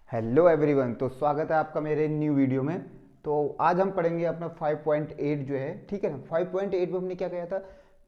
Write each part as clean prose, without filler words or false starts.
Hello everyone, तो स्वागत है आपका मेरे न्यू वीडियो में। तो आज हम पढ़ेंगे अपना 5.8 जो है, ठीक है ना। 5.8 में हमने क्या किया था,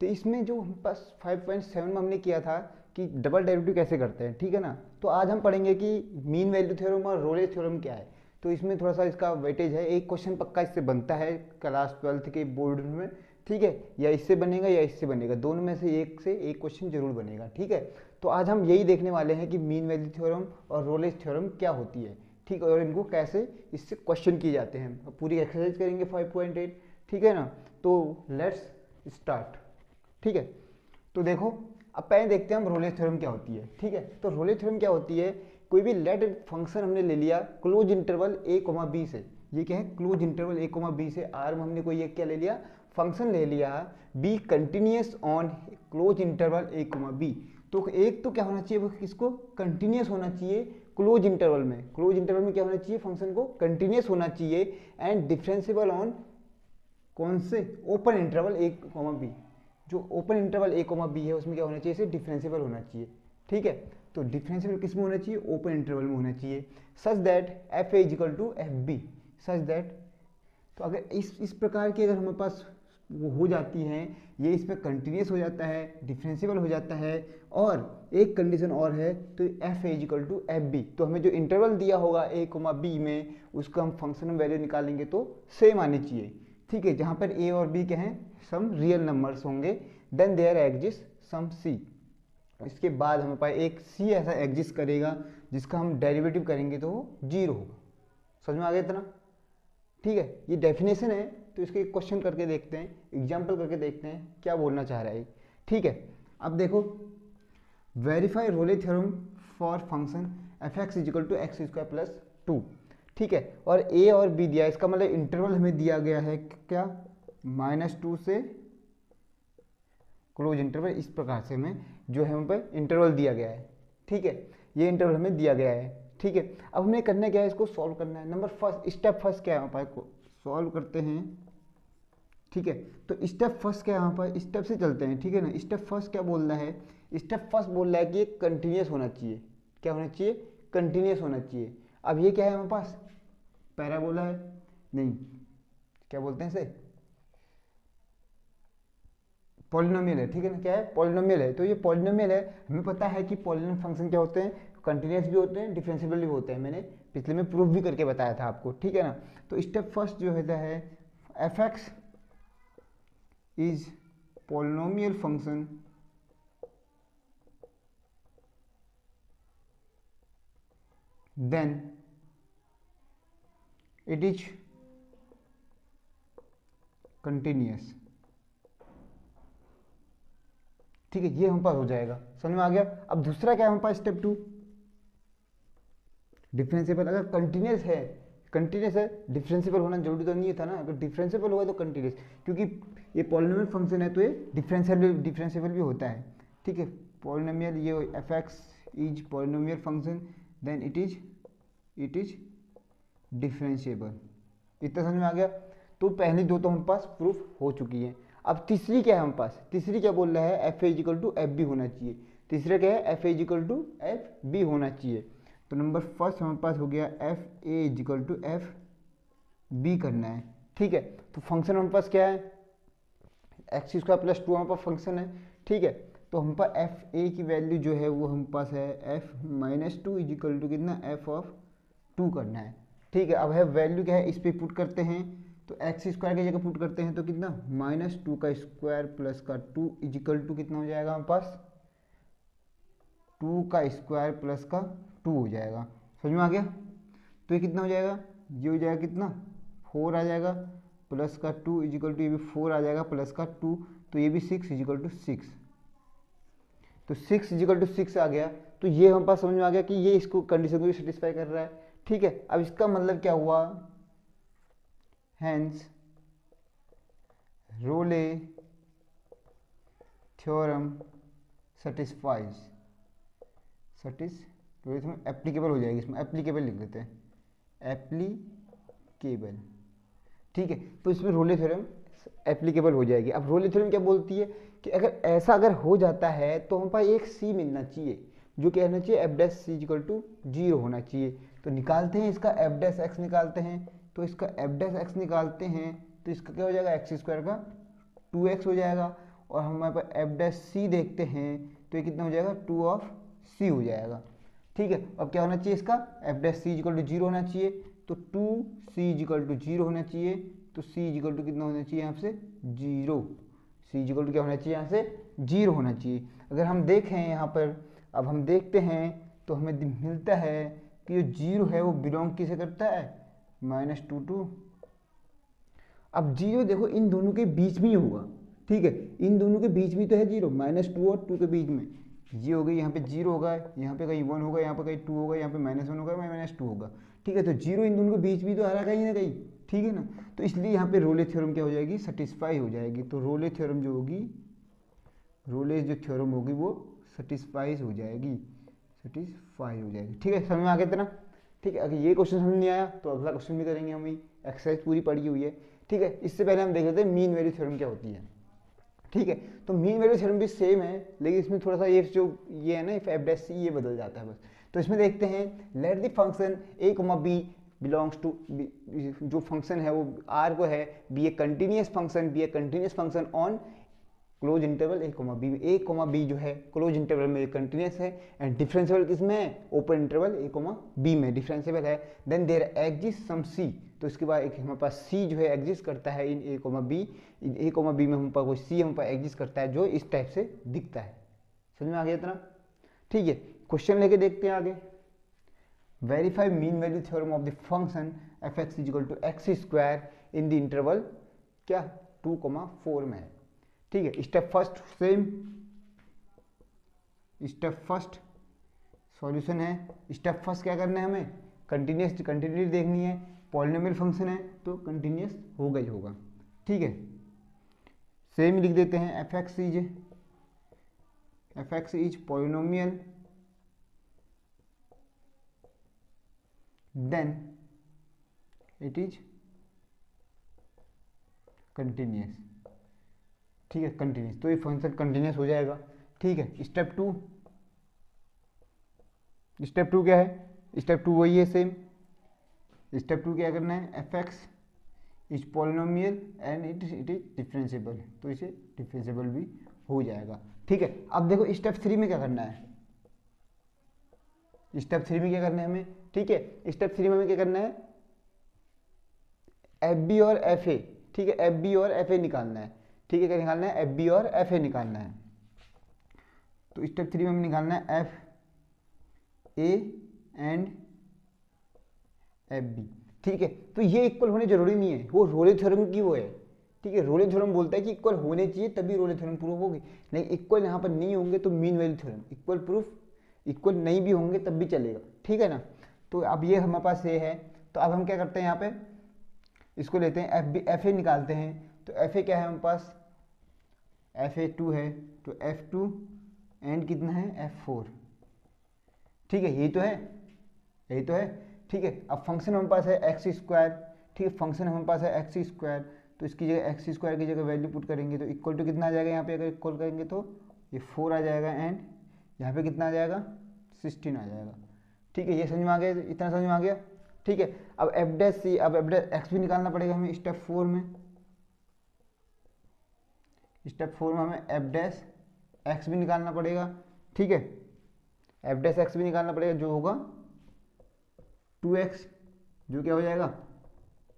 तो इसमें जो हम पास 5.7 में हमने किया था कि डबल डेरिवेटिव कैसे करते हैं, ठीक है ना। तो आज हम पढ़ेंगे कि मीन वैल्यू थ्योरम और रोलेस थ्योरम क्या है। तो इसमें थोड़ा सा इसका वेटेज है, एक क्वेश्चन पक्का इससे बनता है क्लास 12th के बोर्ड में, ठीक है। या इससे बनेगा या इससे बनेगा, दोनों में से एक क्वेश्चन जरूर बनेगा, ठीक है। तो आज हम यही देखने वाले हैं कि मीन वैल्यू थ्योरम और रोलेस थ्योरम क्या होती है, ठीक है, और इनको कैसे इससे क्वेश्चन किए जाते हैं। पूरी एक्सरसाइज करेंगे 5.8, ठीक है ना। तो लेट्स स्टार्ट, ठीक है। तो देखो, अब पहले देखते हैं हम रोलेस थ्योरम क्या होती है, ठीक है। तो रोलेस थ्योरम क्या होती है, कोई भी लेट फंक्शन हमने ले लिया क्लोज इंटरवल a, b से। ये क्या है, क्लोज इंटरवल a, b से। आर में हमने कोई एक क्या ले लिया, फंक्शन ले लिया be continuous on close interval a, b। तो एक तो क्या होना चाहिए, वो किसको कंटिन्यूस होना चाहिए क्लोज इंटरवल में। क्लोज इंटरवल में क्या होना चाहिए, फंक्शन को कंटिन्यूस होना चाहिए एंड डिफरेंशिएबल ऑन कौन से, ओपन इंटरवल a, b। जो ओपन इंटरवल a, b है उसमें क्या होना चाहिए, इसे डिफरेंशिएबल होना चाहिए, ठीक है। तो डिफरेंशिएबल किस में होना चाहिए, ओपन इंटरवल में होना चाहिए। Such that F A equal to F B, such that. तो अगर इस प्रकार की अगर हमारे पास वो हो जाती हैं, ये इसमें कंटिन्यूस हो जाता है, डिफरेंशिएबल हो जाता है, और एक कंडीशन और है, तो F A equal to F B. तो हमें जो इंटरवल दिया होगा a, b में, उसका हम फंक्शन में वैल्यू निकालेंगे तो सेम आनी चाहिए, ठीक है। जहाँ पर a और b के हैं सम रियल नंबर्स होंगे, then there exist some c। इसके बाद हमें पास एक c ऐसा एग्जिस्ट करेगा जिसका हम डेरिवेटिव करेंगे तो वो 0 होगा। समझ में आ गया इतना, ठीक है। ये डेफिनेशन है, तो इसके क्वेश्चन करके देखते हैं, एग्जाम्पल करके देखते हैं क्या बोलना चाह रहा है, ठीक है। अब देखो, verify Rolle theorem for function F X equal to X square plus 2, ठीक है। और ए और बी दिया, इसका मतलब इंटरवल हमें दिया गया है क्या, -2 से क्लोज इंटरवल। इस प्रकार से हमें जो है, हम पर इंटरवल दिया गया है, ठीक है। ये इंटरवल हमें दिया गया है, ठीक है। अब हमें करना क्या है, इसको सॉल्व करना है। नंबर फर्स्ट, स्टेप फर्स्ट क्या है हमारे पास, सॉल्व करते हैं, ठीक है। तो स्टेप फर्स्ट क्या है हमारे पास, स्टेप से चलते हैं, ठीक है ना। स्टेप फर्स्ट क्या बोल रहा है, स्टेप फर्स्ट बोल रहा है कि ये कंटिन्यूस होना चाहिए। क्या होना चाहिए, कंटिन्यूस होना चाहिए। अब ये क्या है हमारे पास, पैराबोला है, नहीं क्या बोलते हैं इसे, पॉलिनोमियल है, ठीक है ना। क्या है, पॉलिनोमियल है। तो ये पॉलिनोमियल है, हमें पता है कि पॉलिनोमियल फंक्शन क्या होते हैं, कंटिन्यूस भी होते हैं, डिफरेंशिएबल भी होते हैं। मैंने पिछले में प्रूफ भी करके बताया था आपको, ठीक है ना। तो स्टेप फर्स्ट जो होता है, F X is polynomial function then it is continuous, ठीक है। ये हमारे पास हो जाएगा, समझ में आ गया। अब दूसरा क्या है हमारे पास, स्टेप 2, डिफरेंशिएबल। अगर कंटिन्यूस है, डिफरेंशिएबल होना जरूरी तो नहीं था ना। अगर डिफरेंशिएबल होगा तो कंटिन्यूस, क्योंकि ये पॉलिनोमियल फंक्शन है तो ये डिफरेंशिएबल भी होता है, ठीक है। पॉलिनोमियल, ये F X is polynomial function then it is differentiable. इतना समझ में आ गया। तो पहली दो तो हमारे पास प्रूफ हो चुकी है। अब तीसरी क्या है हमारे पास, तीसरी क्या बोल रहा है, F A equal to F B होना चाहिए। तीसरा क्या है, F A equal to F B होना चाहिए। तो नंबर फर्स्ट हमारे पास हो गया F A equal to F B करना है, ठीक है। तो फंक्शन हमारे पास क्या है, एक्स स्क्वायर प्लस 2 हमारे पास फंक्शन है, ठीक है। तो हम पास एफ ए की वैल्यू जो है वो हम पास है एफ -2 इजिकल टू कितना, एफ ऑफ 2 करना है, ठीक है। अब है वैल्यू क्या है, इस पर पुट करते हैं, तो एक्स स्क्वायर की जगह पुट करते हैं तो कितना, -2 का स्क्वायर प्लस का 2 इजिकल टू कितना हो जाएगा हमारे पास, 2 का स्क्वायर प्लस का 2 हो जाएगा। समझ में आ गया। तो ये कितना हो जाएगा, ये हो जाएगा कितना, 4 आ जाएगा, प्लस का 2 इजिकल टू, ये भी 4 आ जाएगा, प्लस का 2, तो ये भी 6 इजिकल टू 6। तो 6 इजिकल टू 6 आ गया। तो ये हमारे पास समझ में आ गया कि ये इसको कंडीशन को भी सेटिस्फाई कर रहा है, ठीक है। अब इसका मतलब क्या हुआ, हैंस रोले थ्योरम सेटिस्फाइज, तो इसमें एप्लीकेबल हो जाएगी, इसमें एप्लीकेबल लिख लेते हैं, एप्लीकेबल, ठीक है। तो इसमें रोले थ्योरम एप्लीकेबल हो जाएगी। अब रोले थ्योरम क्या बोलती है कि अगर ऐसा अगर हो जाता है तो हम पास एक सी मिलना चाहिए, जो क्या होना चाहिए, F dash C equal to 0 होना चाहिए। तो निकालते हैं इसका एफ डैश एक्स निकालते हैं, तो इसका एफ डैश एक्स निकालते हैं तो इसका क्या हो जाएगा, एक्स स्क्वायर का 2x हो जाएगा। और हमारे पास एफ डैश सी देखते हैं तो ये कितना हो जाएगा, 2 ऑफ सी हो जाएगा। ठीक है, अब क्या होना चाहिए इसका F dash C equal to 0 होना चाहिए, तो 2c इक्वल टू 0 होना चाहिए। तो c इक्वल टू कितना होना चाहिए यहाँ से 0, c इक्वल टू क्या होना चाहिए यहाँ से 0 होना चाहिए। अगर हम देखें यहाँ पर, अब हम देखते हैं तो हमें मिलता है कि जो 0 है वो बिलोंग किसे करता है, -2 टू, अब 0 देखो इन दोनों के बीच में ही होगा। ठीक है, इन दोनों के बीच में तो है 0, -2 और 2 के बीच में ये हो गई, यहाँ पे 0 होगा, यहाँ पे कहीं 1 होगा, यहाँ पे कहीं 2 होगा, यहाँ पे -1 होगा, -2 होगा। ठीक है, तो 0 इन दोनों के बीच भी तो आ रहा कहीं ना कहीं। ठीक है ना, तो इसलिए यहाँ पे रोले थ्योरम क्या हो जाएगी, सेटिस्फाई हो जाएगी। तो रोले थ्योरम जो होगी, रोले जो थ्योरम होगी वो सेटिस्फाई हो जाएगी, सेटिस्फाई हो जाएगी। ठीक है, समझ में आ गया इतना। ठीक है, अगर ये क्वेश्चन समझ नहीं आया तो अगला क्वेश्चन भी करेंगे, हम एक्सरसाइज पूरी पड़ी हुई है। ठीक है, इससे पहले हम देख लेते हैं मीन वैल्यू थ्योरम क्या होती है। ठीक है, तो मीन वैल्यू थ्योरम भी सेम है, लेकिन इसमें थोड़ा सा ये जो ये है ना, एफ डैश सी ये बदल जाता है बस। तो इसमें देखते हैं, let the function A comma B belongs to, जो फंक्शन है वो आर को है, be a continuous function on close interval A comma B में। ए कॉमा बी जो है क्लोज इंटरवल में कंटिन्यूस है, एंड डिफरेंशियल किसमें है, open interval A comma B में डिफरेंशियल है। Then there exist some C, तो इसके बाद एक हमारे पास सी जो है एग्जिस्ट करता है इन ए कॉमा बी, इन ए कॉमा बी में हमारे पास कोई सी हमारे पास एग्जिस्ट करता है जो इस टाइप से दिखता है। समझ में आ गया इतना। ठीक है, क्वेश्चन लेके देखते हैं आगे। Verify mean value theorem of the function F X equal to X square in the interval क्या 2,4 में है। ठीक है, step first same, step first solution है। स्टेप फर्स्ट क्या करना है हमें, कंटिन्यूटी देखनी है। पॉलिनोमियल फंक्शन है तो कंटिन्यूस होगा ही होगा। ठीक है, सेम लिख देते हैं, F X is polynomial then it is continuous. ठीक है, कंटिन्यूस, तो ये फंक्शन कंटिन्यूस हो जाएगा। ठीक है, स्टेप टू क्या है, स्टेप टू वही है सेम। स्टेप टू क्या करना है, F X is polynomial and it is differentiable, तो इसे डिफरेंशिएबल भी हो जाएगा। ठीक है, अब देखो स्टेप थ्री में क्या करना है, स्टेप थ्री में क्या करना है हमें। ठीक है, स्टेप थ्री में हमें क्या करना है, एफ बी और एफ ए। ठीक है, एफ बी और एफ ए निकालना है। ठीक है, क्या निकालना है, एफ बी और एफ ए निकालना है। तो स्टेप थ्री में हमें निकालना है F A and F B. ठीक है, तो ये इक्वल होने जरूरी नहीं है, वो रोले थ्योरम की वो है। ठीक है, रोले थ्योरम बोलता है कि इक्वल होने चाहिए तभी रोले थ्योरम प्रूफ होगी, नहीं इक्वल यहाँ पर नहीं होंगे तो mean value theorem equal proof, equal नहीं भी होंगे तब भी चलेगा। ठीक है ना, तो अब ये हमारे पास ये है। तो अब हम क्या करते हैं, यहाँ पे इसको लेते हैं, एफ ए निकालते हैं। तो एफ ए क्या है हमारे पास, एफ ए 2 है, तो एफ टू एंड कितना है एफ 4। ठीक है, यही तो है, यही तो है। ठीक है, अब फंक्शन हमारे पास है एक्स स्क्वायर। ठीक है, फंक्शन हमारे पास है एक्स स्क्वायर, तो इसकी जगह एक्स स्क्वायर की जगह वैल्यू पुट करेंगे तो इक्वल टू कितना आ जाएगा, यहाँ पे अगर इक्वल करेंगे तो ये 4 आ जाएगा, एंड यहाँ पे कितना आ जाएगा 16 आ जाएगा। ठीक है, ये समझ में आ गया, इतना समझ में आ गया। ठीक है, अब एफ डैश सी, अब एफ डैश एक्स भी निकालना पड़ेगा हमें स्टेप 4 में। स्टेप 4 में हमें एफ डैश एक्स भी निकालना पड़ेगा। ठीक है, एफ डैश एक्स भी निकालना पड़ेगा, जो होगा 2x, जो क्या हो जाएगा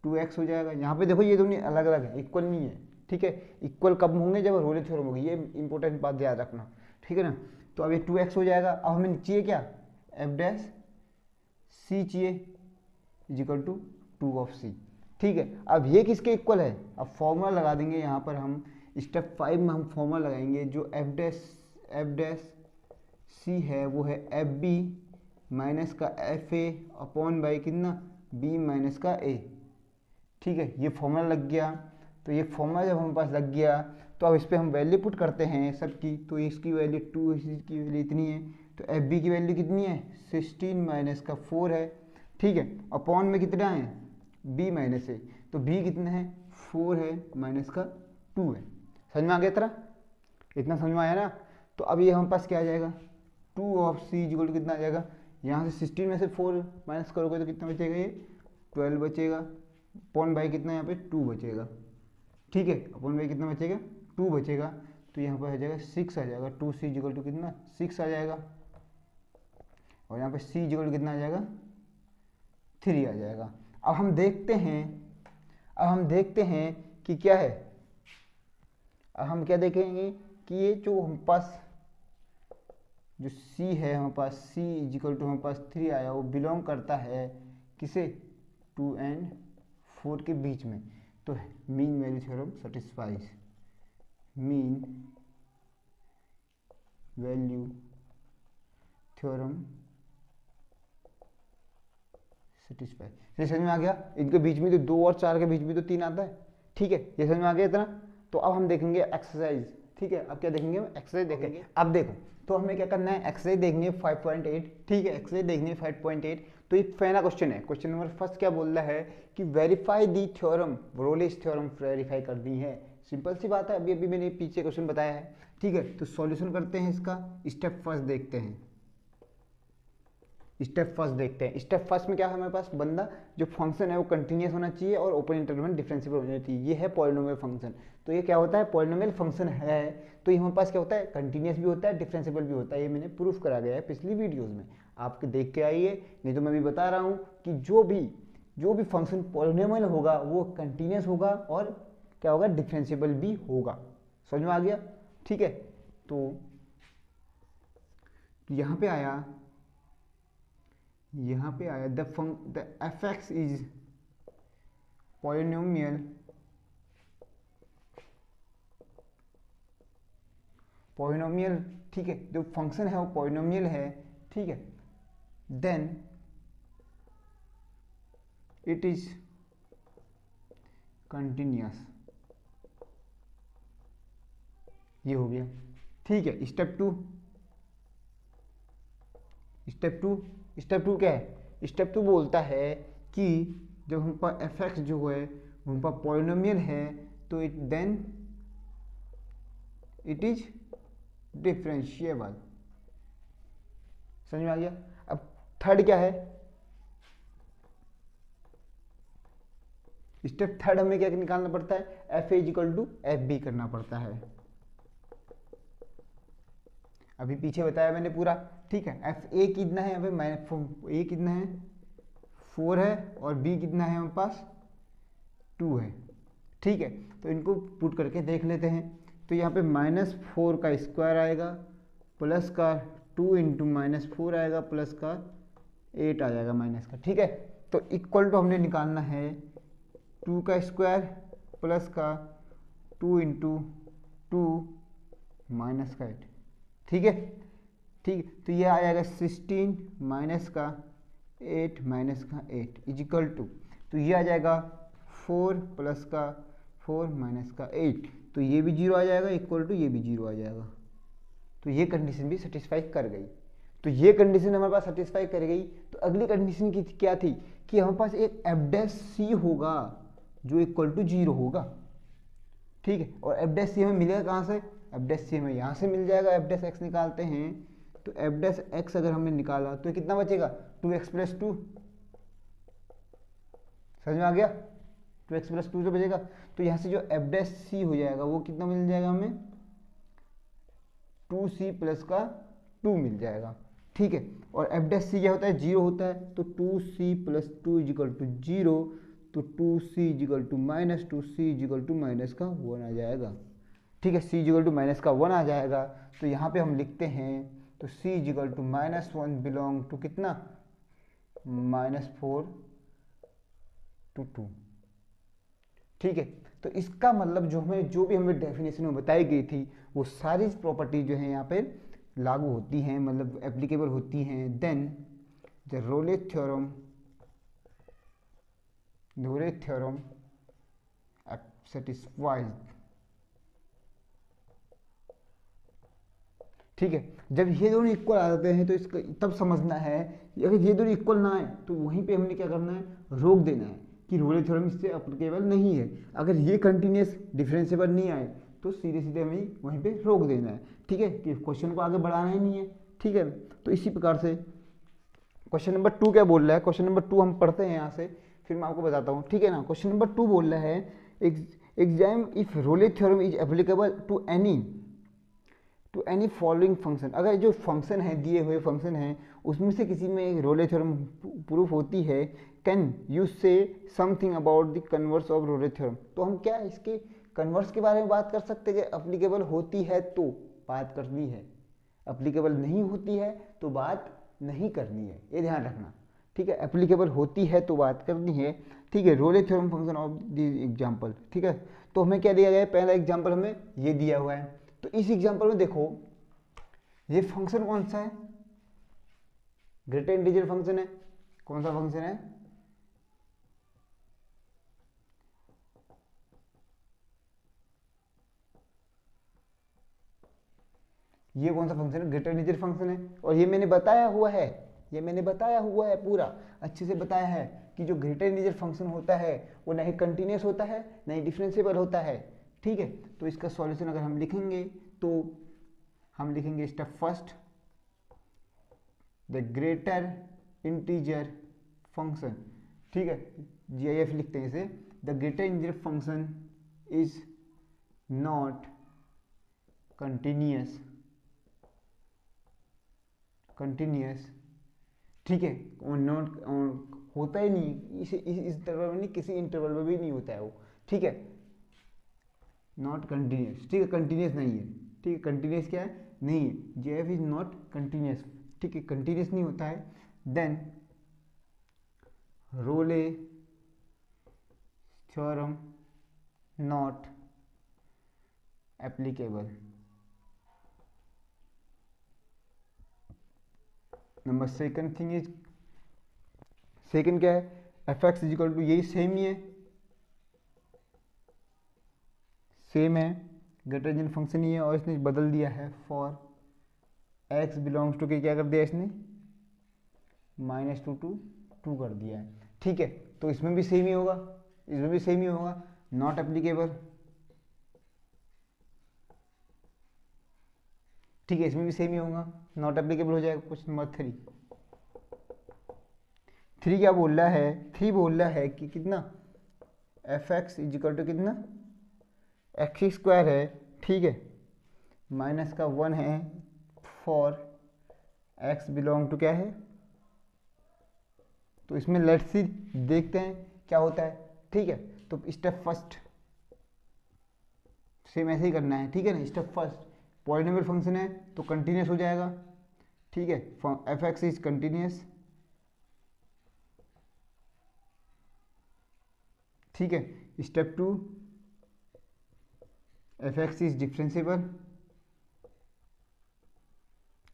2x हो जाएगा। यहाँ पे देखो ये दोनों अलग अलग है, इक्वल नहीं है। ठीक है, इक्वल कब होंगे, जब रोले थ्योरम होगी, ये इंपॉर्टेंट बात याद रखना। ठीक है ना, तो अब ये 2x हो जाएगा। अब हमें चाहिए क्या, एफ डैश सी चाहिए इजिकल टू 2 ऑफ सी। ठीक है, अब ये किसके इक्वल है, अब फॉर्मूला लगा देंगे यहाँ पर हम। स्टेप 5 में हम फॉर्मूला लगाएंगे, जो एफ डैश सी है वो है एफ बी माइनस का एफ ए अपॉन बाई कितना बी माइनस का ए। ठीक है, ये फॉर्मूला लग गया। तो ये फॉर्मूला जब हमारे पास लग गया तो अब इस पर हम वैल्यू पुट करते हैं सबकी। तो इसकी वैल्यू 2, इसकी वैल्यू इतनी है, तो एफ बी की वैल्यू कितनी है 16 माइनस का 4 है। ठीक है, अपॉन में कितना है बी माइनस ए, तो बी कितना है 4 है माइनस का 2 है। समझ में आ गया तरह, इतना समझ में आया ना। तो अब ये हमारे पास क्या आ जाएगा, 2 ऑफ सी इक्वल टू कितना आ जाएगा, यहाँ से 16 में से 4 माइनस करोगे तो कितना बचेगा, ये 12 बचेगा, अपॉन बाई कितना यहाँ पे 2 बचेगा, ठीक है, अपॉन बाई कितना बचेगा 2 बचेगा, तो यहाँ पर आ जाएगा 6 आ जाएगा, 2 सी इक्वल टू कितना 6 आ जाएगा, और यहाँ पे सी इक्वल टू कितना आ जाएगा 3 आ जाएगा। अब हम देखते हैं कि क्या है, अब हम क्या देखेंगे कि ये जो हम पास जो c है, हमारे पास c इक्वल टू हमारे पास 3 आया, वो बिलोंग करता है किसे, 2 and 4 के बीच में। तो mean value theorem satisfies, mean value theorem satisfy. ये समझ में आ गया, इनके बीच में तो 2 और 4 के बीच में तो 3 आता है, ठीक है, ये समझ में आ गया इतना। तो अब हम देखेंगे एक्सरसाइज, ठीक है, अब क्या देखेंगे, हम एक्सरसाइज देखेंगे। अब देखो, तो हमें क्या करना है, एक्सरसाइज देखनी है 5.8, ठीक है, एक्सरसाइज देखनी है 5.8। तो ये पहला क्वेश्चन है, क्वेश्चन नंबर फर्स्ट क्या बोल रहा है कि verify the theorem, Rolle's theorem verify करनी है। सिंपल सी बात है, अभी अभी मैंने पीछे क्वेश्चन बताया है, ठीक है। तो सॉल्यूशन करते हैं इसका, स्टेप फर्स्ट देखते हैं, स्टेप फर्स्ट देखते हैं। स्टेप फर्स्ट में क्या है, हमारे पास बंदा जो फंक्शन है वो कंटिन्यूस होना चाहिए और ओपन इंटरवल में डिफरेंशिएबल होना चाहिए। ये है पॉलिनोमियल फंक्शन। तो ये क्या होता है, पॉलिनोमियल फंक्शन है, तो ये हमारे पास क्या होता है, कंटिन्यूस भी होता है, डिफरेंशिएबल भी होता है। ये मैंने प्रूफ करा गया है पिछली वीडियोज में, आपके देख के आइए। नहीं तो मैं भी बता रहा हूँ कि जो भी फंक्शन पॉलिनोमियल होगा वो कंटिन्यूस होगा और क्या होगा, डिफरेंशिएबल भी होगा। समझ में आ गया, ठीक है। तो यहाँ पे आया द fx इज पॉलिनोमियल, ठीक है, जो फंक्शन है वो पॉलिनोमियल है, ठीक है, देन इट इज कंटिन्यूअस। ये हो गया, ठीक है। स्टेप टू क्या है, स्टेप 2 बोलता है कि जब हम पर fx जो है हम पर पॉलिनोमियल है तो देन इट इज डिफरेंशिएबल। समझ में आ गया। अब थर्ड क्या है, स्टेप थर्ड हमें क्या निकालना पड़ता है, F A equal to F B करना पड़ता है। अभी पीछे बताया मैंने पूरा, ठीक है। एफ ए कितना है, अभी ए कितना है 4 है और बी कितना है हमारे पास 2 है, ठीक है। तो इनको पुट करके देख लेते हैं। तो यहाँ पे -4 का स्क्वायर आएगा प्लस का 2 इंटू -4 आएगा प्लस का 8 आ जाएगा माइनस का, ठीक है। तो इक्वल टू हमने निकालना है 2 का स्क्वायर प्लस का 2 इंटू 2 माइनस का 8, ठीक है, ठीक। तो ये आ जाएगा 16 माइनस का 8 माइनस का 8 इजिकल टू, तो ये आ जाएगा 4 प्लस का 4 माइनस का 8, तो ये भी 0 आ जाएगा, इक्वल टू ये भी 0 आ जाएगा। तो ये कंडीशन भी सेटिस्फाई कर गई। तो ये कंडीशन हमारे पास सेटिस्फाई कर गई। तो अगली कंडीशन की क्या थी कि हमारे पास एक एफ डैश सी होगा जो इक्वल टू 0 होगा, ठीक है। और एफ डैश सी हमें मिलेगा कहाँ से, एफ डैश सी हमें यहाँ से मिल जाएगा। एफ डैश एक्स निकालते हैं तो एफ डैश एक्स अगर हमने निकाला तो कितना बचेगा, 2x प्लस 2। समझ में आ गया, 2x प्लस 2 जो बचेगा। तो यहाँ से जो एफ डैश सी हो जाएगा वो कितना मिल जाएगा हमें, 2c प्लस का 2 मिल जाएगा, ठीक है। और एफ डैश सी क्या होता है, 0 होता है। तो 2c प्लस 2 इजिकल टू 0, तो 2c equal to minus 2c equal to minus का 1 आ जाएगा, ठीक है। c इजिकल टू माइनस का 1 आ जाएगा। तो यहाँ पे हम लिखते हैं तो c equal to -1 belong to कितना, -4 to 2, ठीक है। तो इसका मतलब जो भी हमें डेफिनेशन में बताई गई थी वो सारी प्रॉपर्टी जो है यहाँ पे लागू होती हैं, मतलब एप्लीकेबल होती हैं। Then the Rolle theorem satisfies, ठीक है। जब ये दोनों इक्वल आ जाते हैं तो इसका तब समझना है, अगर ये दोनों इक्वल ना आए तो वहीं पे हमने क्या करना है, रोक देना है कि रोले थ्योरम इससे एप्लीकेबल नहीं है। अगर ये कंटिन्यूस डिफरेंशिएबल नहीं आए तो सीधे सीधे हमें वहीं पे रोक देना है, ठीक है, कि क्वेश्चन को आगे बढ़ाना ही नहीं है, ठीक है। तो इसी प्रकार से क्वेश्चन नंबर 2 क्या बोल रहा है, क्वेश्चन नंबर 2 हम पढ़ते हैं यहाँ से, फिर मैं आपको बताता हूँ, ठीक है ना। क्वेश्चन नंबर 2 बोल रहा है exam if Rolle theorem is applicable to any following function. अगर जो फंक्शन है, दिए हुए फंक्शन है, उसमें से किसी में रोले थ्योरम प्रूफ होती है, कैन यू से something about the converse of role theorem. तो हम क्या इसके कन्वर्स के बारे में बात कर सकते हैं कि एप्लीकेबल होती है तो बात करनी है, एप्लीकेबल नहीं होती है तो बात नहीं करनी है, ये ध्यान रखना, ठीक है। एप्लीकेबल होती है तो बात करनी है, ठीक है। Rolle theorem function of the example, ठीक है। तो हमें क्या दिया गया है, पहला एग्जाम्पल हमें ये दिया हुआ है। तो इस एग्जाम्पल में देखो ये फंक्शन कौन सा है, ग्रेटर इंटीजर फंक्शन है। कौन सा फंक्शन है, ये कौन सा फंक्शन है, ग्रेटर इंटीजर फंक्शन है। और ये मैंने बताया हुआ है, ये मैंने बताया हुआ है, पूरा अच्छे से बताया है कि जो ग्रेटर इंटीजर फंक्शन होता है वो नहीं कंटिन्यूस होता है, नहीं डिफरेंशिएबल होता है, ठीक है। तो इसका सॉल्यूशन अगर हम लिखेंगे तो हम लिखेंगे step first, the greater integer function, ठीक है, GIF लिखते हैं इसे। The greater integer function is not continuous, ठीक है, और नॉट होता ही नहीं, इस इंटरवल में नहीं, किसी इंटरवल में भी नहीं होता है वो, ठीक है, नॉट कंटिन्यूस, ठीक है, कंटिन्यूस नहीं है, ठीक है, कंटिन्यूस क्या है, नहीं है, JF इज नॉट कंटिन्यूस, ठीक है, कंटिन्यूस नहीं होता है। Then Rolle theorem not applicable. Number second thing is, second क्या है, fx इज इक्वल टू, यही सेम ही है, सेम है, ग्रेटर इंटीजर फंक्शन ही है, और इसने बदल दिया है फॉर x बिलोंग्स टू के, क्या कर दिया इसने, -2 to 2 कर दिया है, ठीक है। तो इसमें भी सेम ही होगा, इसमें भी सेम ही होगा, नॉट एप्लीकेबल, ठीक है, इसमें भी सेम ही होगा, नॉट एप्लीकेबल हो जाएगा। क्वेश्चन नंबर 3 क्या बोल रहा है, 3 बोल रहा है कि कितना, fx इज इक्वल टू कितना, x² है, ठीक है, -1 है फॉर x बिलोंग टू क्या है। तो इसमें लेट्स सी देखते हैं क्या होता है, ठीक है। तो स्टेप फर्स्ट सेम ऐसे ही करना है, ठीक है ना। स्टेप फर्स्ट, पॉलिनोमियल फंक्शन है तो कंटिन्यूस हो जाएगा, ठीक है, fx इज कंटिन्यूस, ठीक है। स्टेप 2, fx इज डिफरेंशिएबल,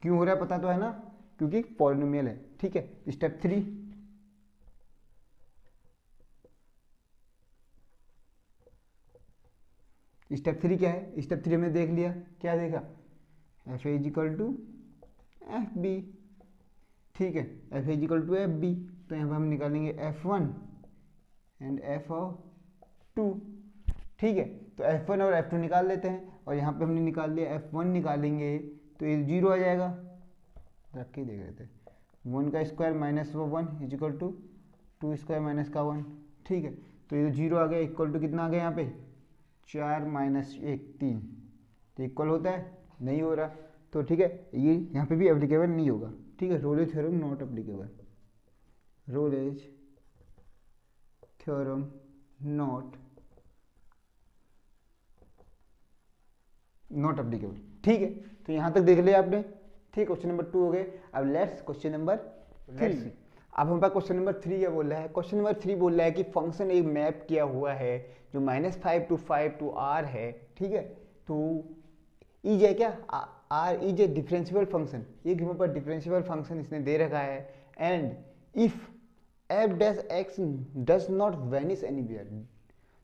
क्यों हो रहा है पता तो है ना, क्योंकि पॉलिनोमियल है, ठीक है। स्टेप 3, स्टेप 3 क्या है, स्टेप 3 हमने देख लिया, क्या देखा, F A equal to F B, ठीक है, F A equal to F B. तो यहाँ पर हम निकालेंगे F1 एंड F2, ठीक है। तो F1 और F2 निकाल लेते हैं, और यहाँ पे हमने निकाल लिया F1 निकालेंगे तो ये 0 आ जाएगा, रख के देख रहे थे, 1 का square minus 1 equal to 2 square minus का 1, ठीक है। तो ये 0 आ गया, इक्वल टू कितना आ गया यहाँ पे 4 माइनस 1 3, तो इक्वल होता है, नहीं हो रहा, तो ठीक है, ये यहाँ पे भी एप्लीकेबल नहीं होगा, ठीक है। Rolle's theorem not applicable, Rolle's theorem not applicable, ठीक है। तो यहाँ तक देख लिया आपने, ठीक, क्वेश्चन नंबर 2 हो गए। अब लेट्स क्वेश्चन नंबर 3। अब हमारे पास क्वेश्चन नंबर 3 क्या बोल रहा है, क्वेश्चन नंबर 3 बोल रहा है कि फंक्शन एक मैप किया हुआ है जो -5 to 5 to r है, ठीक है। तो इज है क्या, r is a differentiable function, एक यहाँ पर डिफरेंशिएबल फंक्शन इसने दे रखा है, and if f dash x does not vanish anywhere.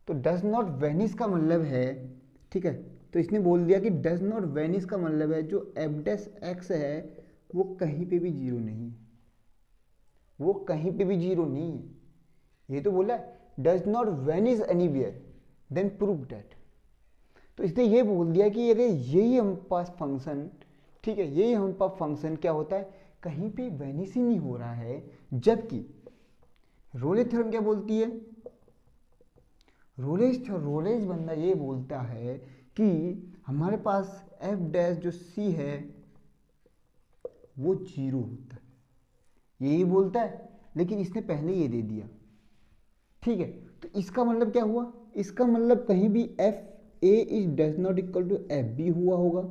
तो डज नॉट वेनिश का मतलब है, ठीक है, तो इसने बोल दिया कि डज नॉट वेनिश का मतलब है जो f डैश x है वो कहीं पे भी जीरो नहीं है, वो कहीं पे भी जीरो नहीं है, ये तो बोला does not vanish anywhere, then prove that. तो इसने ये बोल दिया कि अरे यही हम पास फंक्शन, ठीक है, यही हम पर फंक्शन क्या होता है, कहीं पे वेनिस ही नहीं हो रहा है, जबकि रोलेज थ्योरम क्या बोलती है, रोलेज बंदा ये बोलता है कि हमारे पास एफ डैश जो सी है वो जीरो होता है, यही बोलता है, लेकिन इसने पहले ये दे दिया। ठीक है, तो इसका मतलब क्या हुआ, इसका मतलब कहीं भी F A is does not equal to F B हुआ होगा।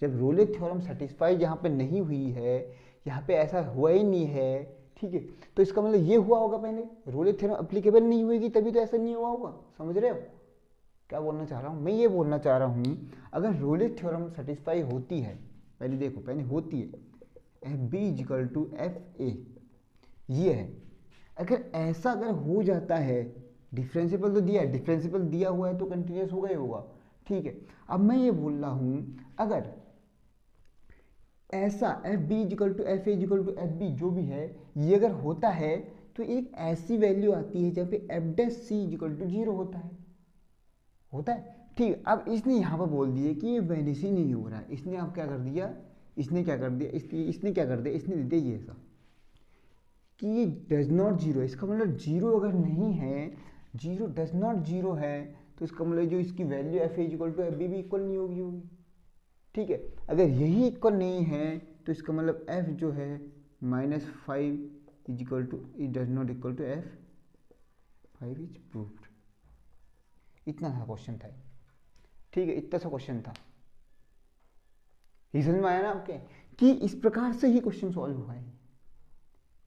जब रोलेज थ्योरम सेटिस्फाई यहाँ पे नहीं हुई है, यहाँ पे ऐसा हुआ ही नहीं है, ठीक है, तो इसका मतलब ये हुआ होगा पहले रोलेज थ्योरम एप्लीकेबल नहीं हुएगी, तभी तो ऐसा नहीं हुआ होगा। समझ रहे हो क्या बोलना चाह रहा हूँ मैं, ये बोलना चाह रहा हूँ अगर रोलेज थ्योरम सेटिस्फाई होती है, पहले देखो पहले होती है F B is equal to F A, ये है, अगर ऐसा अगर हो जाता है, डिफरेंशियल तो दिया है, डिफरेंशियल दिया हुआ है तो कंटिन्यूस होगा ही होगा। ठीक है, अब मैं ये बोल रहा हूँ अगर ऐसा F B equal to F A equal to F B जो भी है, ये अगर होता है तो एक ऐसी वैल्यू आती है जहाँ पे F dash C equal to zero होता है। ठीक, अब इसने यहाँ पर बोल दिया कि ये वेनिस ही नहीं हो रहा है, इसने अब क्या कर दिया, इसने क्या कर दिया, इसने दे दिया ये ऐसा कि ये डज नॉट जीरो, इसका मतलब जीरो अगर नहीं है, जीरो डज नॉट जीरो है, तो इसका मतलब जो इसकी value F equal to F B भी इक्वल नहीं होगी। ठीक है, अगर यही इक्वल नहीं है तो इसका मतलब एफ जो है -5 is equal to it does not equal to F 5 is proved. इतना सा क्वेश्चन था, ठीक है, इतना सा क्वेश्चन था, ये समझ में आया ना आपके कि इस प्रकार से ही क्वेश्चन सॉल्व हुआ है।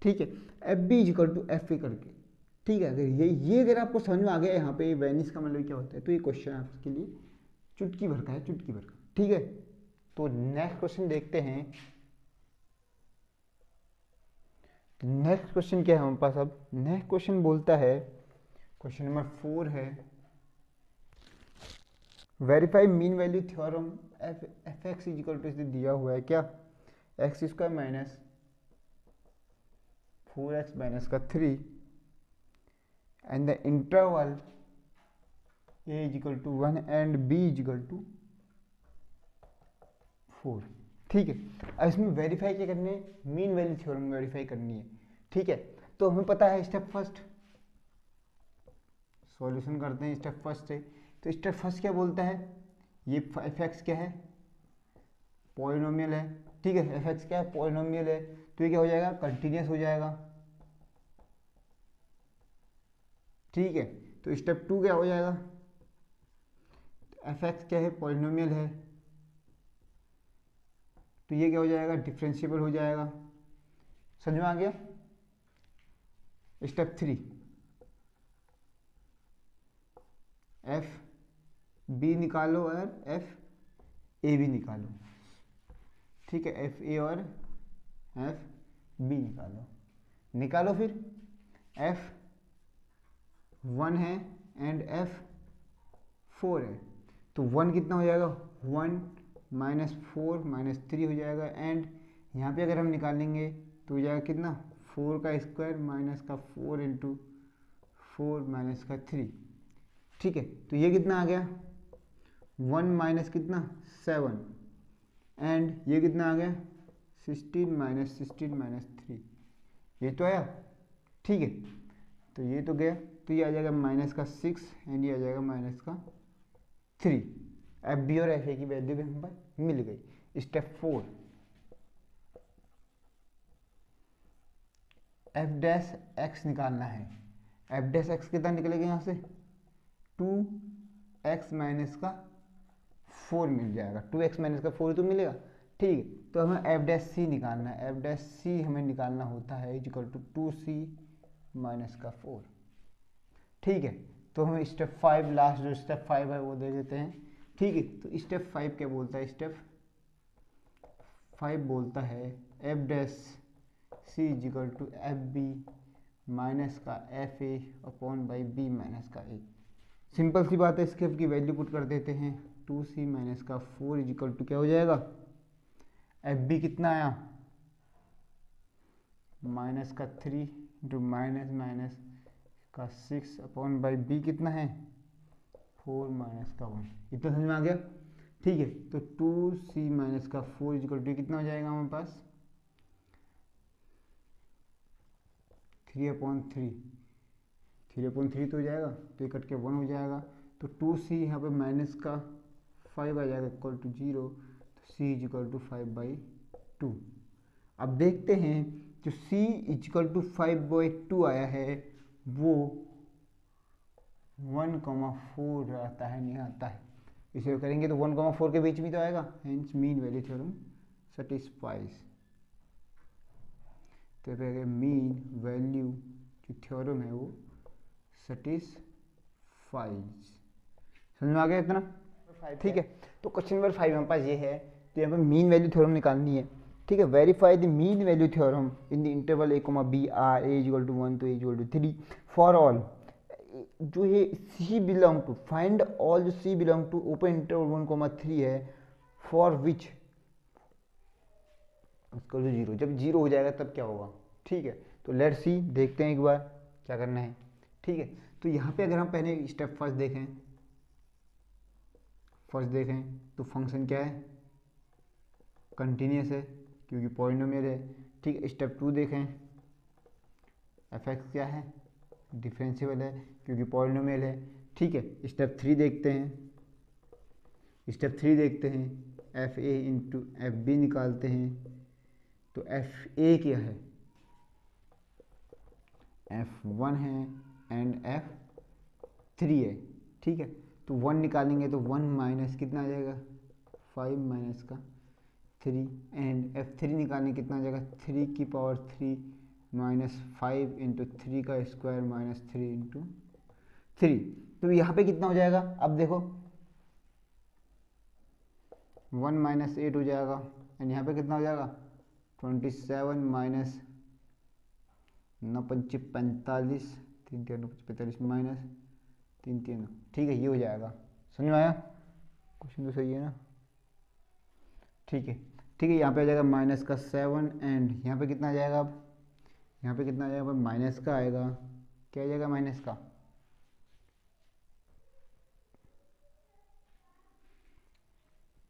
ठीक है, F B equal to F A करके। ठीक है, अगर ये अगर आपको समझ में आ गया यहाँ पे वेनिस का मतलब क्या होता है, तो ये क्वेश्चन आपके लिए चुटकी भर का है, चुटकी भर का। ठीक है, तो नेक्स्ट क्वेश्चन देखते हैं। तो नेक्स्ट क्वेश्चन क्या है हमारे पास, अब नेक्स्ट क्वेश्चन बोलता है, क्वेश्चन नंबर 4 है, verify mean value theorem F X equal to दिया हुआ है क्या, x square minus 4x minus का 3 and the interval a is equal to 1 and b is equal to 4। ठीक है, अब इसमें वेरीफाई क्या करनी है, मीन वैल्यू थ्योरम वेरीफाई करनी है। ठीक है, तो हमें पता है स्टेप फर्स्ट, सॉल्यूशन करते हैं स्टेप फर्स्ट से। तो स्टेप फर्स्ट क्या बोलता है, ये एफ एक्स क्या है, पॉलिनोमियल है। ठीक है, एफ एक्स क्या है, पॉलिनोमियल है, तो ये क्या हो जाएगा, कंटिन्यूस हो जाएगा। ठीक है, तो स्टेप 2 क्या हो जाएगा, एफ एक्स क्या है, पॉलिनोमियल है, तो ये क्या हो जाएगा, डिफरेंशिएबल हो जाएगा। समझ में आ गया। स्टेप 3, एफ बी निकालो और एफ ए भी निकालो। ठीक है, एफ ए और एफ बी निकालो फिर एफ 1 है एंड एफ 4 है, तो 1 कितना हो जाएगा, 1 -4 -3 हो जाएगा, एंड यहाँ पे अगर हम निकालेंगे तो हो जाएगा कितना, 4 का स्क्वायर माइनस का 4 इंटू 4 माइनस का 3। ठीक है, तो ये कितना आ गया, 1 माइनस कितना 7 एंड ये कितना आ गया 16 माइनस 16 माइनस 3, ये तो आया। ठीक है, तो ये तो गया, तो ये आ जाएगा माइनस का 6 एंड ये आ जाएगा माइनस का 3। एफ बी और एफ ए की वैल्यू भी हम पर मिल गई। स्टेप 4, एफ डैश एक्स निकालना है। एफ डैश एक्स कितना निकलेगा यहाँ से, 2x माइनस का 4 मिल जाएगा, 2x माइनस का 4 तो मिलेगा। ठीक है, तो हमें एफ डैश सी निकालना है, एफ डैश सी हमें निकालना होता है इक्वल टू 2c माइनस का 4। ठीक है, तो हमें स्टेप 5, लास्ट जो स्टेप 5 है वो दे देते हैं। ठीक है, तो स्टेप 5 क्या बोलता है, स्टेप 5 बोलता है F dash C is equal to F B minus का F A upon by B minus का ए। सिंपल सी बात है, इसके की वैल्यू पुट कर देते हैं, 2c माइनस का 4 इज इक्वल टू क्या हो जाएगा, एफ बी कितना आया माइनस का 3 इंटू माइनस माइनस का 6 अपॉन बाई बी कितना है 4 माइनस का 1। इतना समझ में आ गया। ठीक है। तो 2c माइनस का 4 इक्वल टू कितना हो जाएगा हमारे पास 3/3, 3/3 तो हो जाएगा, तो ये कट के 1 हो जाएगा। तो 2c यहाँ पे माइनस का 5 आ जाएगा इक्वल टू 0, तो c इज इक्वल टू 5/2। अब देखते हैं जो c इक्वल टू 5/2 आया है वो 1,4 आता है नहीं आता है। इसे करेंगे तो 1,4 के बीच में तो आएगा, hence mean value theorem satisfies. तो फिर मीन वैल्यू जो थ्योरम है वो सेटिस्फाइज। समझ में आ गया इतना? ठीक है। तो क्वेश्चन नंबर 5 हमारे पास ये है, तो यहाँ पे मीन वैल्यू थ्योरम निकालनी है। ठीक है। Verify the mean value theorem in the interval a, r a equal to 1 to a equal to 3 for all जो ये C belong to, find all जो C belong to open interval 1,3 है for which equal to 0। जब 0 हो जाएगा तब क्या होगा? ठीक है। तो लेट सी, देखते हैं एक बार क्या करना है। ठीक है। तो यहाँ पे अगर हम पहले स्टेप फर्स्ट देखें तो फंक्शन क्या है? कंटिन्यूस है क्योंकि पॉलिनोमियल है। ठीक है। स्टेप 2 देखें, एफ एक्स क्या है? डिफरेंशिएबल है क्योंकि पॉलिनोमियल है। ठीक है। स्टेप 3 देखते हैं, F A into F B निकालते हैं। तो एफ ए क्या है? F1 है एंड F3 है। ठीक है। तो 1 निकालेंगे तो 1 माइनस कितना आ जाएगा 5 माइनस का 3 एंड F3 निकालेंगे कितना आ जाएगा 3 की पावर 3 माइनस 5 इंटू 3 का स्क्वायर माइनस 3 इंटू 3। तो यहाँ पे कितना हो जाएगा? अब देखो 1 माइनस 8 हो जाएगा एंड यहाँ पे कितना हो जाएगा 27 माइनस 9×5 45, 3×3 माइनस 3×3। ठीक है। ये हो जाएगा। समझ में आया? क्वेश्चन तो सही है ना? ठीक है। यहाँ पे आ जाएगा माइनस का 7 एंड यहाँ पे कितना आ जाएगा? अब यहाँ पे कितना आ जाएगा? माइनस का आएगा। क्या आ जाएगा माइनस का?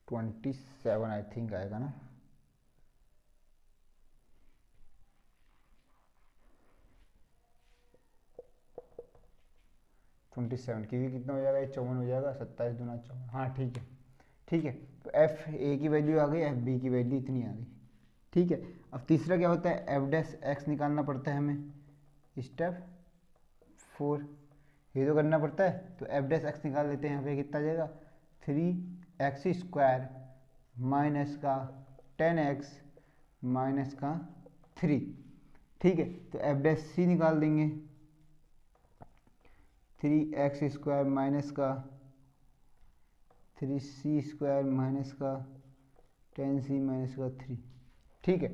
27 आई थिंक आएगा ना। ट्वेंटी सेवन क्योंकि कितना हो जाएगा? ये 54 हो जाएगा, 27 दूना 54। हाँ ठीक है। तो एफ ए की वैल्यू आ गई, एफ बी की वैल्यू इतनी आ गई। ठीक है। अब तीसरा क्या होता है? एफ डैश एक्स निकालना पड़ता है हमें। स्टेप 4 ये तो करना पड़ता है। तो एफ डैश एक्स निकाल लेते हैं। यहाँ पे कितना आ जाएगा 3x² माइनस का 10x माइनस का 3। ठीक है। तो एफ डैश सी निकाल देंगे 3x² माइनस का 3c² माइनस का 10c माइनस का 3। ठीक है।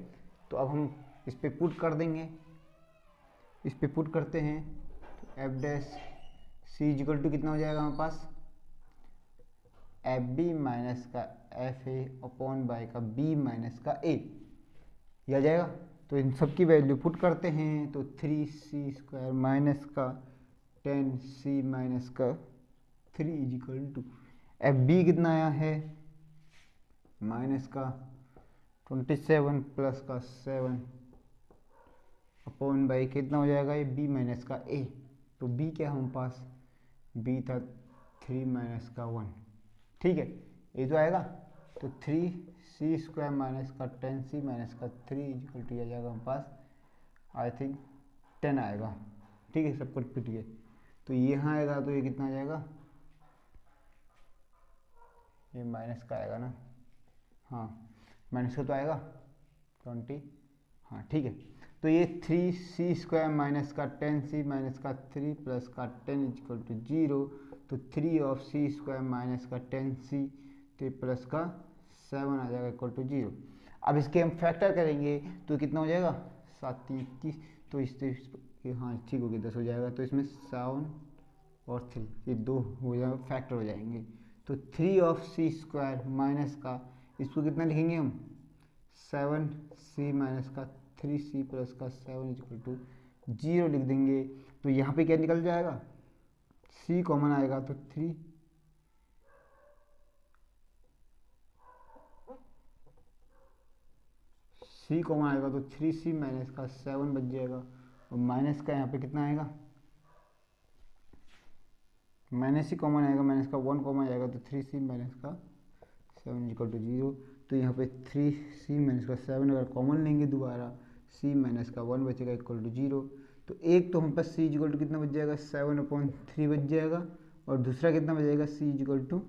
तो अब हम इस पे पुट कर देंगे। इस पे पुट करते हैं तो F dash C equal to कितना हो जाएगा हमारे पास? एफ बी माइनस का एफ ए अपॉन बाई का बी माइनस का ए, ये आ जाएगा। तो इन सब की वैल्यू पुट करते हैं तो 3c² माइनस का 10c माइनस का 3 is equal to F B कितना आया है? माइनस का 27 प्लस का 7 अपॉन बाई कितना हो जाएगा? ये बी माइनस का ए। तो बी क्या हमारे पास? बी था 3 माइनस का 1। ठीक है। ये तो आएगा। तो 3c² माइनस का 10c माइनस का 3 इज इक्वल टू आ जाएगा हमारे पास आई थिंक 10 आएगा। ठीक है। सब कुछ फिट गया। तो यहाँ आएगा तो ये कितना आ जाएगा? ये माइनस का आएगा ना? हाँ माइनस का तो आएगा 20। हाँ ठीक है। तो ये 3c² माइनस का 10c माइनस का 3 प्लस का 10 इक्वल टू 0। तो 3 ऑफ c² माइनस का 10c तो प्लस का 7 आ जाएगा इक्वल टू 0। अब इसके हम फैक्टर करेंगे तो कितना हो जाएगा? 7 21। तो इससे हाँ ठीक हो गया 10 हो जाएगा। तो इसमें 7 और 3 ये 2 हो जाएगा, फैक्टर हो जाएंगे। तो 3 ऑफ c² माइनस का इसको कितना लिखेंगे हम? 7c माइनस का 3c प्लस का 7 इक्वल टू 0 लिख देंगे। तो यहाँ पे क्या निकल जाएगा? c कॉमन आएगा तो 3 सी कॉमन आएगा तो 3c माइनस का 7 बच जाएगा, और माइनस का यहाँ पे कितना आएगा, माइनस ही कॉमन आएगा, माइनस का 1 कॉमन आएगा तो 3c माइनस का 7 इक्वल टू 0। तो यहाँ पे 3c माइनस का 7 अगर कॉमन लेंगे दोबारा, c माइनस का 1 बचेगा इक्वल टू 0। तो एक तो हम पास c इक्वल टू कितना बच जाएगा, 7/3 बच जाएगा, और दूसरा कितना बच जाएगा, c इक्वल टू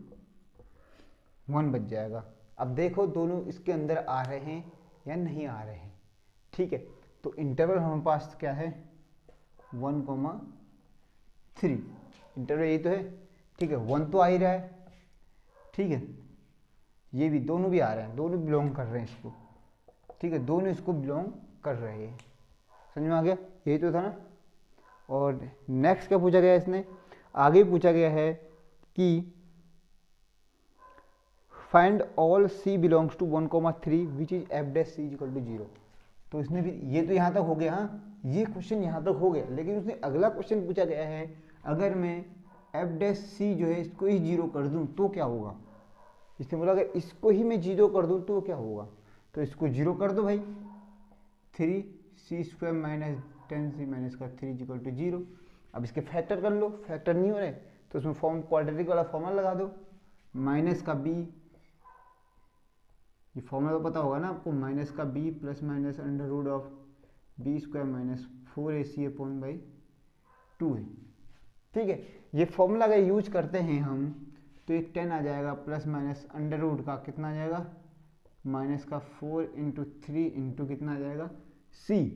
1 बच जाएगा। अब देखो दोनों इसके अंदर आ रहे हैं या नहीं आ रहे हैं, ठीक है। तो इंटरवल हमारे पास क्या है, 1,3, इंटरवल यही तो है, ठीक है। 1 तो आ ही रहा है, ठीक है, ये भी दोनों भी आ रहे हैं, दोनों बिलोंग कर रहे हैं इसको, ठीक है, दोनों इसको बिलोंग कर रहे हैं। समझ में आ गया, यही तो था ना। और नेक्स्ट क्या पूछा गया इसने, आगे पूछा गया है कि find all c belongs to 1,3 which is f dash c equal to 0। तो इसने भी, ये तो यहाँ तक हो गया, हाँ ये क्वेश्चन यहाँ तक हो गया, लेकिन उसने अगला क्वेश्चन पूछा गया है, अगर मैं f डैश c जो है इसको ही 0 कर दूँ तो क्या होगा। इसने बोला अगर इसको ही मैं 0 कर दूँ तो क्या होगा, तो इसको 0 कर दो भाई, 3c² माइनस 10c माइनस का 3 इक्वल टू 0। अब इसके फैक्टर कर लो, फैक्टर नहीं हो रहे तो उसमें क्वाड्रेटिक वाला फॉर्मूला लगा दो, माइनस का b, ये फॉर्मूला तो पता होगा ना आपको, माइनस का b plus minus under root of b² minus 4ac/2 है, ठीक है। ये फॉर्मूला अगर यूज करते हैं हम तो ये 10 आ जाएगा, प्लस माइनस अंडर रूट का कितना आ जाएगा, माइनस का 4 × 3 इंटू कितना आ जाएगा, c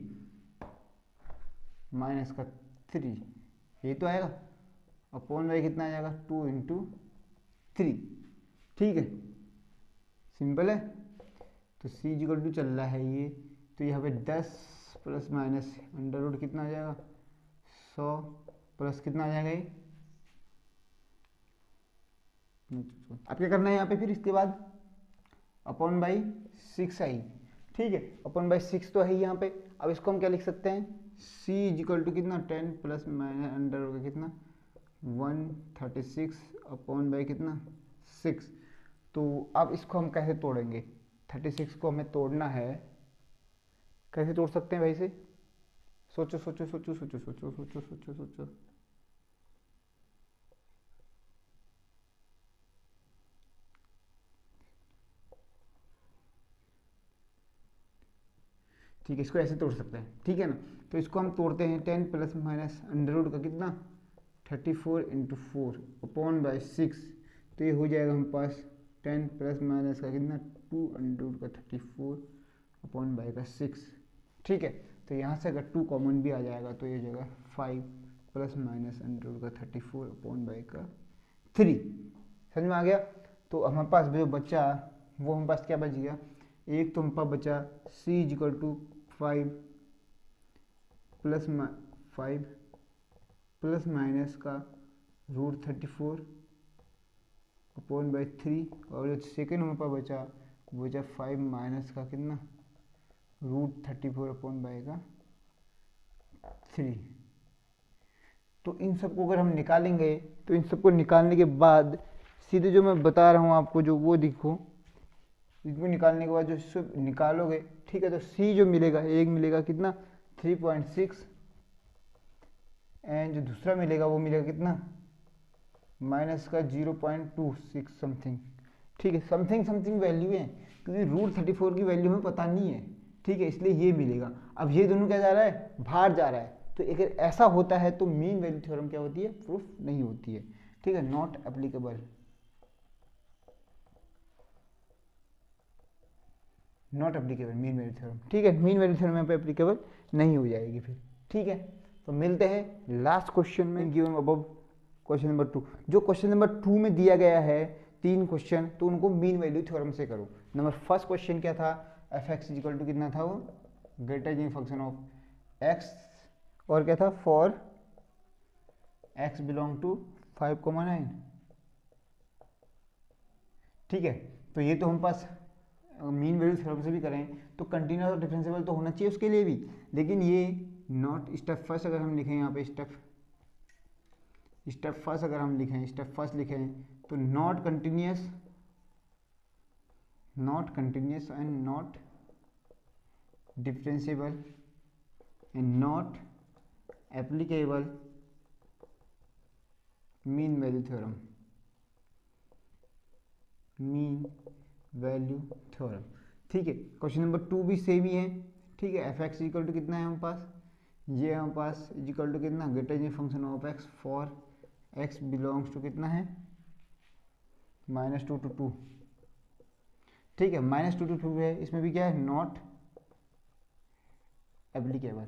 माइनस का 3, ये तो आएगा, अपॉन बाई कितना आ जाएगा, 2 × 3, ठीक है, सिंपल है। तो c इक्वल टू चल रहा है ये, तो यहाँ पे 10 प्लस माइनस अंडर रूट कितना आ जाएगा, 100 प्लस कितना आ जाएगा ये, अब क्या करना है यहाँ पे, फिर इसके बाद अपॉन बाई 6 आई, ठीक है, अपॉन बाई 6 तो है यहाँ पे। अब इसको हम क्या लिख सकते हैं, c इक्वल टू कितना, 10 प्लस माइनस अंडर रूट कितना 136 अपॉन बाई कितना 6। तो अब इसको हम कैसे तोड़ेंगे, 36 को हमें तोड़ना है, कैसे तोड़ सकते हैं भाई से, सोचो सोचो सोचो सोचो सोचो सोचो सोचो सोचो। ठीक है, इसको ऐसे तोड़ सकते हैं, ठीक है ना। तो इसको हम तोड़ते हैं, 10 प्लस माइनस अंडर रूट का कितना 34 × 4 अपॉन बाई 6। तो ये हो जाएगा हम पास 10 प्लस माइनस का कितना 2 अंडर रूट का 34 अपॉन बाई का 6, ठीक है। तो यहाँ से अगर 2 कॉमन भी आ जाएगा तो ये हो जाएगा 5 प्लस माइनस अंडर रूट का 34 अपॉन बाई का 3। समझ में आ गया। तो हमारे पास जो बचा वो हमारे पास क्या बच गया, एक तो हमारे पास बचा c equal to 5 plus minus का √34 अपॉन बाई 3, और जो सेकेंड हमारे पास बचा वो बचा 5 माइनस का कितना √34 अपॉन बाई का 3। तो इन सबको अगर हम निकालेंगे तो इन सबको निकालने के बाद सीधे जो मैं बता रहा हूँ आपको, जो वो देखो, इसको निकालने के बाद जो सब निकालोगे, ठीक है, तो c जो मिलेगा, एक मिलेगा कितना 3.6, एंड जो दूसरा मिलेगा वो मिलेगा कितना माइनस का 0.26 समथिंग, ठीक है, समथिंग समथिंग वैल्यू है, क्योंकि √34 की वैल्यू हमें पता नहीं है, ठीक है, इसलिए ये मिलेगा। अब ये दोनों क्या जा रहा है, बाहर जा रहा है। तो अगर ऐसा होता है तो मीन वैल्यू थ्योरम क्या होती है, प्रूफ नहीं होती है, ठीक है, not applicable, not applicable mean value theorem, ठीक है, मीन वैल्यू थ्योरम यहाँ पे एप्लीकेबल नहीं हो जाएगी फिर, ठीक है। तो मिलते हैं लास्ट क्वेश्चन में, गिवन अबव क्वेश्चन नंबर 2। जो क्वेश्चन नंबर 2 में दिया गया है 3 क्वेश्चन, तो उनको मीन वैल्यू थ्योरम से करो। नंबर फर्स्ट क्वेश्चन क्या था, f(x) इक्वल टू कितना था, वो greater than function of x, और क्या था, फॉर x बिलोंग टू 5,9, ठीक है। तो ये तो हम पास मीन वैल्यू थ्योरम से भी करें तो कंटिन्यूअस और डिफरेंशिएबल तो होना चाहिए उसके लिए भी, लेकिन ये नॉट स्टेप फर्स्ट अगर हम लिखें यहाँ पे स्टेप फर्स्ट अगर हम लिखें, स्टेप फर्स्ट लिखें तो not continuous and not differentiable and not applicable mean value theorem, mean value theorem. ठीक है, क्वेश्चन नंबर 2 भी सेम ही है। ठीक है, एफ एक्स इक्वल टू कितना है हमारे पास, ये हमारे पास इक्वल टू कितना, greater than function of X for X belongs to कितना है -2 to 2। ठीक है, -2 to 2 है, इसमें भी क्या है, नॉट एप्लीकेबल।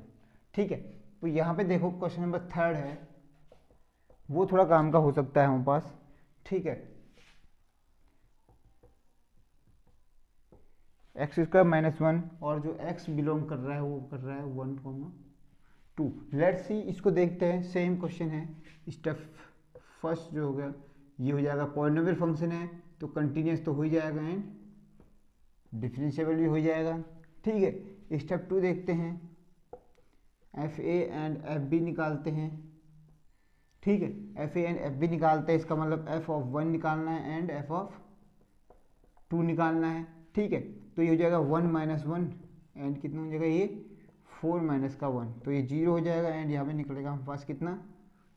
ठीक है, तो यहाँ पे देखो क्वेश्चन नंबर 3 है, वो थोड़ा काम का हो सकता है हमारे पास। ठीक है, x² -1 और जो x बिलोंग कर रहा है वो कर रहा है 1,2। लेट्स सी, इसको देखते हैं, सेम क्वेश्चन है। स्टेप फर्स्ट जो हो गया ये हो जाएगा, पॉलिनोमियल फंक्शन है तो कंटिन्यूस तो हो ही जाएगा एंड डिफरेंशिएबल भी हो जाएगा। ठीक है, स्टेप 2 देखते हैं, F A and F B निकालते हैं। ठीक है, F A and F B निकालते हैं, इसका मतलब एफ ऑफ 1 निकालना है एंड एफ ऑफ 2 निकालना है। ठीक है, तो ये हो जाएगा 1 - 1 एंड कितना हो जाएगा ये 4 - 1, तो ये 0 हो जाएगा एंड यहाँ पे निकलेगा हमारे पास कितना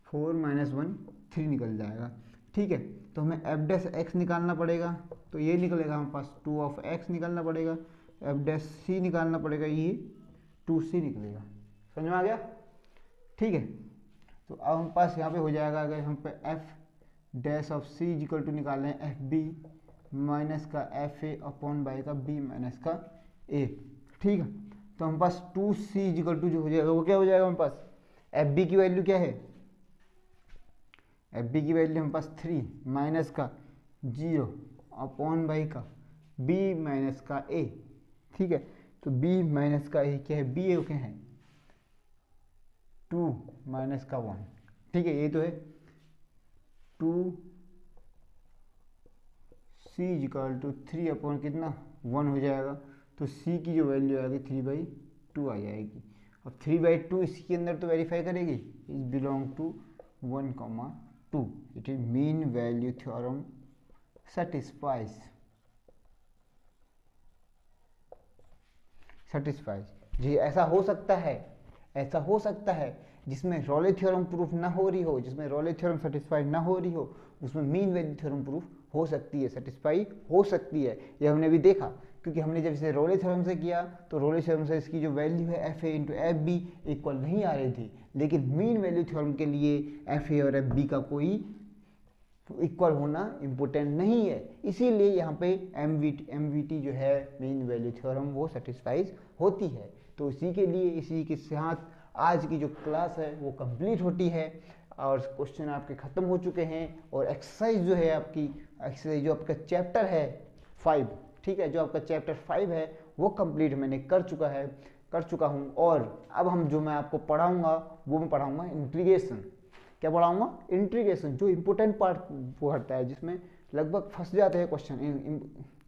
4 - 1 3 निकल जाएगा। ठीक है, तो हमें एफ डैश एक्स निकालना पड़ेगा, तो ये निकलेगा हमारे पास 2 ऑफ एक्स निकालना पड़ेगा, एफ डैश सी निकालना पड़ेगा, ये 2c निकलेगा। समझ में आ गया? ठीक है, तो अब हमारे पास यहाँ पे हो जाएगा, अगर हम पे F dash of C equal to निकाल रहे हैं एफ बी माइनस का एफ ए अपॉन बाई का बी माइनस का ए। ठीक है, तो हमारे पास 2c इक्वल टू जो हो जाएगा वो क्या हो जाएगा हमारे पास, एफ बी की वैल्यू क्या है, एफ बी की वैल्यू हमारे पास 3 माइनस का 0 अपॉन बाई का b माइनस का a। ठीक है, तो b माइनस का a क्या है, b ए क्या है 2 माइनस का 1। ठीक है, ये तो है 2c इक्वल टू 3 अपॉन कितना 1 हो जाएगा, तो c की जो वैल्यू आएगी 3/2 आ जाएगी। अब 3/2 इसके अंदर तो वेरीफाई करेगी, is belong to 1,2। It is mean value theorem satisfies. जी, ऐसा हो सकता है, ऐसा हो सकता है जिसमें रॉले थ्योरम प्रूफ ना हो रही हो, जिसमें रॉले थ्योरम सेटिस्फाइड ना हो रही हो, उसमें मीन वैल्यू थ्योरम प्रूफ हो सकती है, सेटिस्फाई हो सकती है। ये हमने भी देखा, क्योंकि हमने जब इसे रॉले थ्योरम से किया तो रॉले थ्योरम से इसकी जो वैल्यू है F A into F B equal नहीं आ रही थी, लेकिन मीन वैल्यू थ्योरम के लिए एफ ए और एफ बी का कोई इक्वल होना इम्पोर्टेंट नहीं है, इसीलिए यहाँ पे एम वी टी जो है मीन वैल्यू थ्योरम वो सेटिस्फाइज होती है। तो इसी के लिए, इसी के साथ आज की जो क्लास है वो कंप्लीट होती है और क्वेश्चन आपके ख़त्म हो चुके हैं। और एक्सरसाइज जो है आपकी, एक्सरसाइज जो आपका चैप्टर है 5, ठीक है, जो आपका चैप्टर 5 है वो कंप्लीट मैंने कर चुका हूँ। और अब जो मैं आपको पढ़ाऊँगा वो मैं पढ़ाऊँगा इंटीग्रेशन। क्या पढ़ाऊँगा? इंटीग्रेशन, जो इम्पोर्टेंट पार्ट वो हटता है, जिसमें लगभग फंस जाते हैं क्वेश्चन।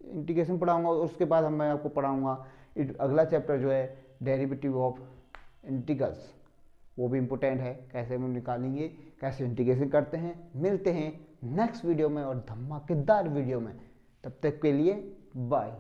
इंटीग्रेशन पढ़ाऊँगा और उसके बाद मैं आपको पढ़ाऊँगा अगला चैप्टर जो है डेरिवेटिव ऑफ इंटीग्रल्स, वो भी इम्पोर्टेंट है, कैसे हम निकालेंगे, कैसे इंटीग्रेशन करते हैं। मिलते हैं नेक्स्ट वीडियो में और धमाकेदार वीडियो में, तब तक के लिए बाय।